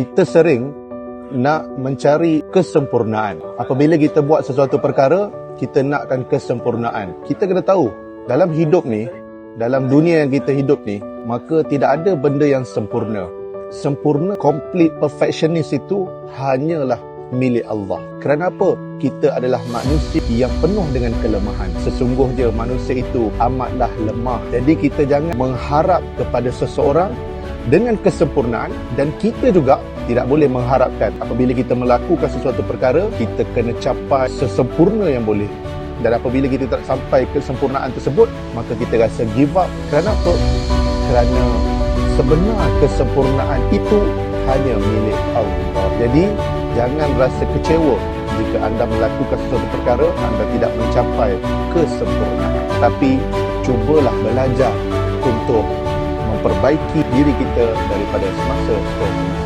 kita sering nak mencari kesempurnaan. Apabila kita buat sesuatu perkara, kita nakkan kesempurnaan. Kita kena tahu, dalam hidup ni, dalam dunia yang kita hidup ni, maka tidak ada benda yang sempurna. Sempurna, complete, perfectionist itu hanyalah milik Allah. Kerana apa? Kita adalah manusia yang penuh dengan kelemahan. Sesungguhnya manusia itu amatlah lemah. Jadi kita jangan mengharap kepada seseorang dengan kesempurnaan, dan kita juga tidak boleh mengharapkan apabila kita melakukan sesuatu perkara, kita kena capai sesempurna yang boleh. Dan apabila kita tak sampai kesempurnaan tersebut, maka kita rasa give up. Kerana apa? Kerana sebenar kesempurnaan itu hanya milik Allah. Jadi jangan rasa kecewa jika anda melakukan sesuatu perkara, anda tidak mencapai kesempurnaan. Tapi cubalah belajar untuk memperbaiki diri kita daripada semasa ke semasa.